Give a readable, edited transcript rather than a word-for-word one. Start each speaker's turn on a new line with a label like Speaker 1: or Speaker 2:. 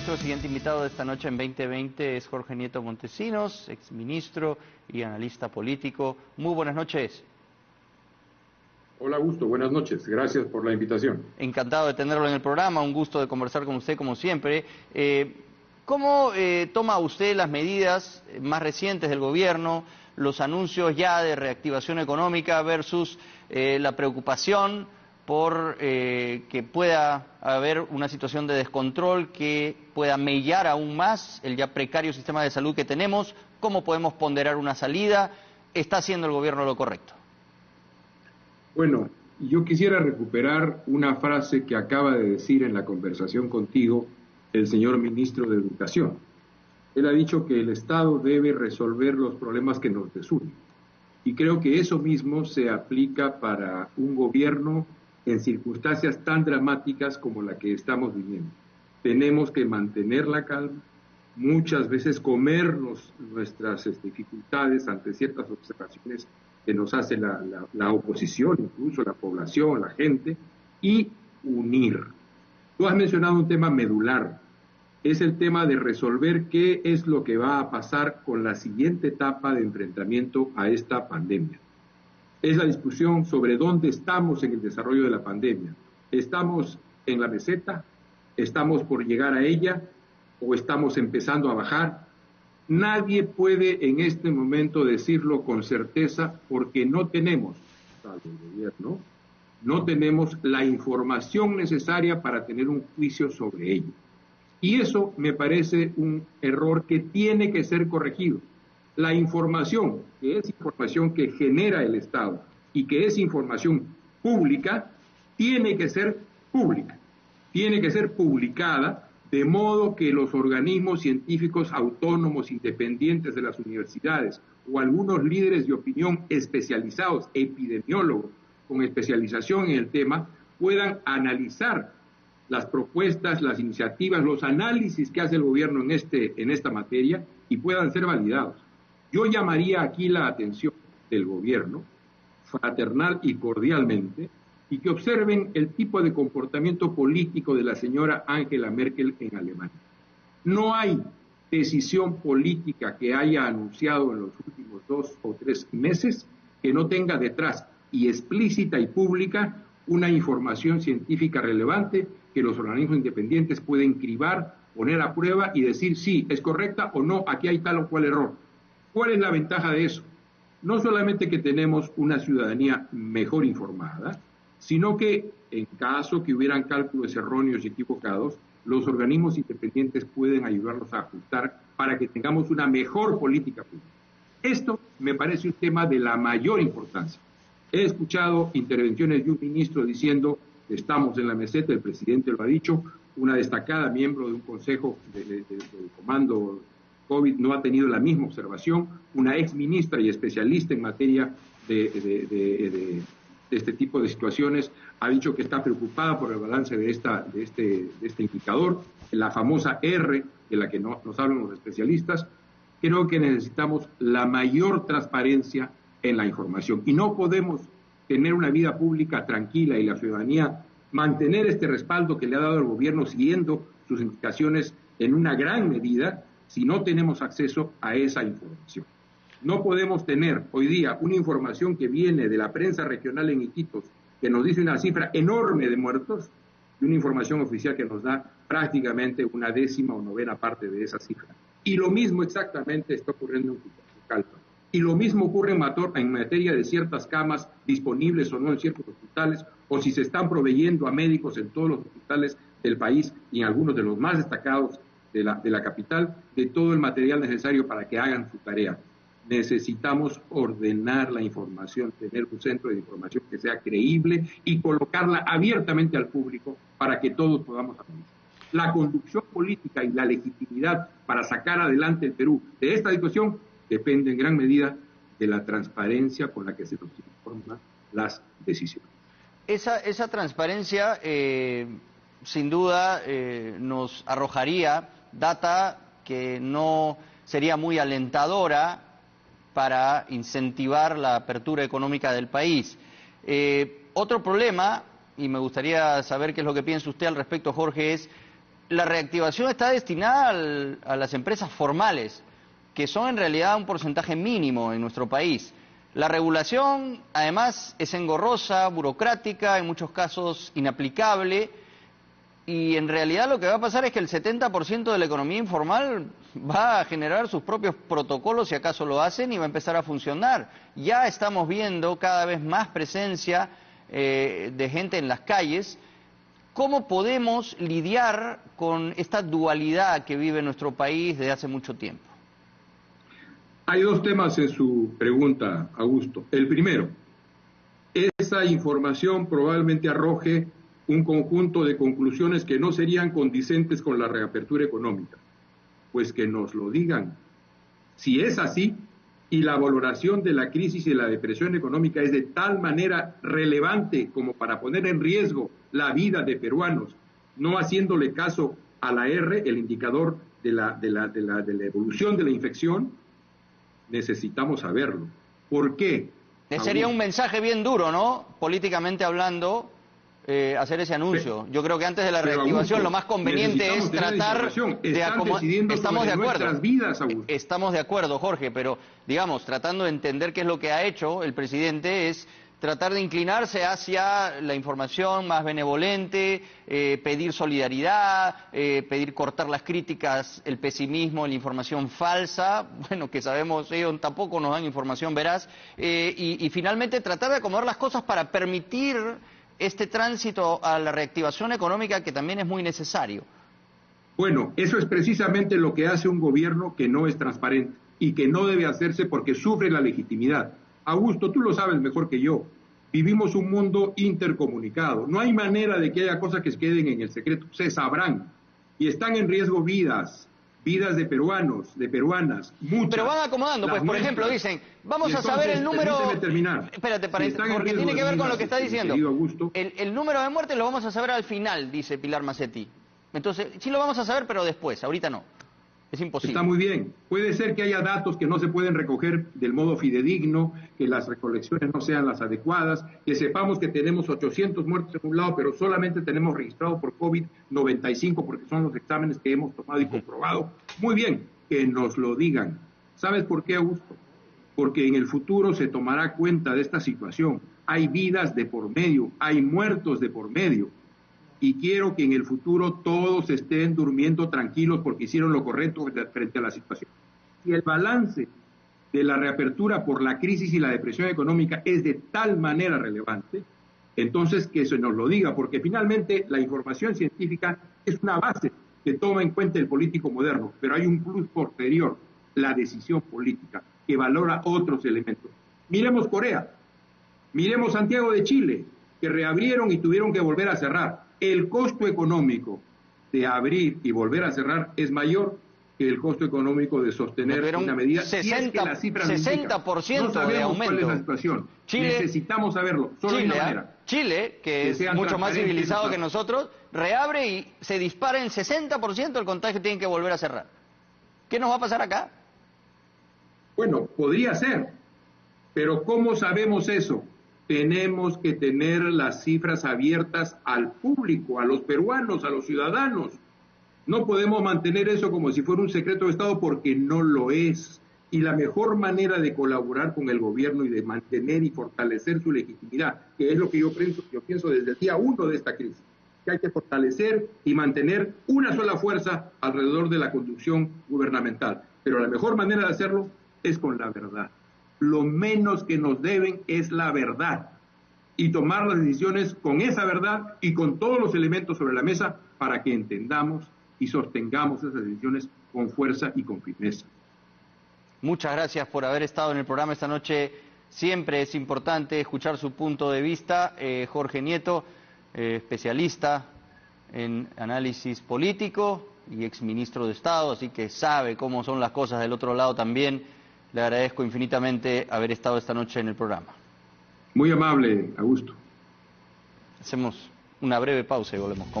Speaker 1: Nuestro siguiente invitado de esta noche en 2020 es Jorge Nieto Montesinos, exministro y analista político. Muy buenas noches.
Speaker 2: Hola Augusto, buenas noches. Gracias por la invitación.
Speaker 1: Encantado de tenerlo en el programa, un gusto de conversar con usted como siempre. ¿Cómo toma usted las medidas más recientes del gobierno, los anuncios ya de reactivación económica versus la preocupación por que pueda haber una situación de descontrol que pueda mellar aún más el ya precario sistema de salud que tenemos? ¿Cómo podemos ponderar una salida? ¿Está haciendo el gobierno lo correcto?
Speaker 2: Bueno, yo quisiera recuperar una frase que acaba de decir en la conversación contigo el señor ministro de Educación. Él ha dicho que el Estado debe resolver los problemas que nos desunen. Y creo que eso mismo se aplica para un gobierno en circunstancias tan dramáticas como la que estamos viviendo. Tenemos que mantener la calma, muchas veces comernos nuestras dificultades ante ciertas observaciones que nos hace la oposición, incluso la población, la gente, y unir. Tú has mencionado un tema medular, es el tema de resolver qué es lo que va a pasar con la siguiente etapa de enfrentamiento a esta pandemia. Es la discusión sobre dónde estamos en el desarrollo de la pandemia. ¿Estamos en la meseta? ¿Estamos por llegar a ella? ¿O estamos empezando a bajar? Nadie puede en este momento decirlo con certeza porque no tenemos, salvo el gobierno, no tenemos la información necesaria para tener un juicio sobre ello. Y eso me parece un error que tiene que ser corregido. La información, que es información que genera el Estado y que es información pública, tiene que ser pública, tiene que ser publicada, de modo que los organismos científicos autónomos independientes de las universidades o algunos líderes de opinión especializados, epidemiólogos con especialización en el tema, puedan analizar las propuestas, las iniciativas, los análisis que hace el gobierno en esta materia y puedan ser validados. Yo llamaría aquí la atención del gobierno, fraternal y cordialmente, y que observen el tipo de comportamiento político de la señora Angela Merkel en Alemania. No hay decisión política que haya anunciado en los últimos 2 o 3 meses que no tenga detrás y explícita y pública una información científica relevante que los organismos independientes pueden cribar, poner a prueba y decir sí, es correcta o no, aquí hay tal o cual error. ¿Cuál es la ventaja de eso? No solamente que tenemos una ciudadanía mejor informada, sino que en caso que hubieran cálculos erróneos y equivocados, los organismos independientes pueden ayudarnos a ajustar para que tengamos una mejor política pública. Esto me parece un tema de la mayor importancia. He escuchado intervenciones de un ministro diciendo que estamos en la meseta, el presidente lo ha dicho, una destacada miembro de un consejo de comando COVID no ha tenido la misma observación, una ex ministra y especialista en materia de este tipo de situaciones ha dicho que está preocupada por el balance de este indicador, la famosa R de la que nos hablan los especialistas. Creo que necesitamos la mayor transparencia en la información y no podemos tener una vida pública tranquila y la ciudadanía mantener este respaldo que le ha dado el gobierno siguiendo sus indicaciones en una gran medida si no tenemos acceso a esa información. No podemos tener hoy día una información que viene de la prensa regional en Iquitos, que nos dice una cifra enorme de muertos, y una información oficial que nos da prácticamente una 10ª o 9ª parte de esa cifra. Y lo mismo exactamente está ocurriendo en Pucallpa. Y lo mismo ocurre en materia de ciertas camas disponibles o no en ciertos hospitales, o si se están proveyendo a médicos en todos los hospitales del país y en algunos de los más destacados de la capital, de todo el material necesario para que hagan su tarea. Necesitamos ordenar la información, tener un centro de información que sea creíble y colocarla abiertamente al público para que todos podamos aprender. La conducción política y la legitimidad para sacar adelante el Perú de esta situación depende en gran medida de la transparencia con la que se nos informan las decisiones.
Speaker 1: Esa transparencia, sin duda, nos arrojaría data que no sería muy alentadora para incentivar la apertura económica del país. Otro problema, y me gustaría saber qué es lo que piensa usted al respecto, Jorge, es la reactivación está destinada a las empresas formales, que son en realidad un porcentaje mínimo en nuestro país. La regulación, además, es engorrosa, burocrática, en muchos casos inaplicable, y en realidad lo que va a pasar es que el 70% de la economía informal va a generar sus propios protocolos, si acaso lo hacen, y va a empezar a funcionar. Ya estamos viendo cada vez más presencia de gente en las calles. ¿Cómo podemos lidiar con esta dualidad que vive nuestro país desde hace mucho tiempo?
Speaker 2: Hay dos temas en su pregunta, Augusto. El primero, esa información probablemente arroje un conjunto de conclusiones que no serían condicentes con la reapertura económica. Pues que nos lo digan. Si es así, y la valoración de la crisis y la depresión económica es de tal manera relevante como para poner en riesgo la vida de peruanos, no haciéndole caso a la R, el indicador de la evolución de la infección, necesitamos saberlo. ¿Por qué?
Speaker 1: Sería un mensaje bien duro, ¿no? Políticamente hablando, hacer ese anuncio. Yo creo que antes de la reactivación Augusto, lo más conveniente es tratar de acomodar. Estamos de acuerdo. Vidas, estamos de acuerdo, Jorge, pero digamos, tratando de entender qué es lo que ha hecho el presidente, es tratar de inclinarse hacia la información más benevolente, pedir solidaridad, pedir cortar las críticas, el pesimismo, la información falsa, bueno, que sabemos ellos tampoco nos dan información veraz, y finalmente tratar de acomodar las cosas para permitir este tránsito a la reactivación económica que también es muy necesario.
Speaker 2: Bueno, eso es precisamente lo que hace un gobierno que no es transparente y que no debe hacerse porque sufre la legitimidad. Augusto, tú lo sabes mejor que yo. Vivimos un mundo intercomunicado. No hay manera de que haya cosas que se queden en el secreto. Se sabrán. Y están en riesgo vidas de peruanos, de peruanas, muchas.
Speaker 1: Pero van acomodando, pues, por ejemplo, dicen, vamos a saber el número...
Speaker 2: terminar.
Speaker 1: Espérate, porque tiene que ver con lo que está diciendo. El número de muertes lo vamos a saber al final, dice Pilar Macetti. Entonces, sí lo vamos a saber, pero después, ahorita no. Es imposible.
Speaker 2: Está muy bien. Puede ser que haya datos que no se pueden recoger del modo fidedigno, que las recolecciones no sean las adecuadas, que sepamos que tenemos 800 muertos en un lado, pero solamente tenemos registrado por COVID 95 porque son los exámenes que hemos tomado y comprobado. Muy bien, que nos lo digan. ¿Sabes por qué, Augusto? Porque en el futuro se tomará cuenta de esta situación. Hay vidas de por medio, hay muertos de por medio. Y quiero que en el futuro todos estén durmiendo tranquilos porque hicieron lo correcto frente a la situación. Si el balance de la reapertura por la crisis y la depresión económica es de tal manera relevante, entonces que se nos lo diga, porque finalmente la información científica es una base que toma en cuenta el político moderno, pero hay un plus posterior, la decisión política, que valora otros elementos. Miremos Corea, miremos Santiago de Chile, que reabrieron y tuvieron que volver a cerrar. El costo económico de abrir y volver a cerrar es mayor que el costo económico de sostener una medida.
Speaker 1: 60% de aumento.
Speaker 2: ¿Cuál es la situación? Chile, necesitamos saberlo. Solo hay una manera.
Speaker 1: Chile, que es mucho más civilizado que nosotros, reabre y se dispara en 60% el contagio, tienen que volver a cerrar. ¿Qué nos va a pasar acá?
Speaker 2: Bueno, podría ser, pero ¿cómo sabemos eso? Tenemos que tener las cifras abiertas al público, a los peruanos, a los ciudadanos. No podemos mantener eso como si fuera un secreto de Estado porque no lo es. Y la mejor manera de colaborar con el gobierno y de mantener y fortalecer su legitimidad, que es lo que yo pienso desde el día 1 de esta crisis, que hay que fortalecer y mantener una sola fuerza alrededor de la conducción gubernamental. Pero la mejor manera de hacerlo es con la verdad. Lo menos que nos deben es la verdad y tomar las decisiones con esa verdad y con todos los elementos sobre la mesa para que entendamos y sostengamos esas decisiones con fuerza y con firmeza.
Speaker 1: Muchas gracias por haber estado en el programa esta noche. Siempre es importante escuchar su punto de vista. Jorge Nieto, especialista en análisis político y exministro de Estado, así que sabe cómo son las cosas del otro lado también. Le agradezco infinitamente haber estado esta noche en el programa.
Speaker 2: Muy amable, Augusto.
Speaker 1: Hacemos una breve pausa y volvemos.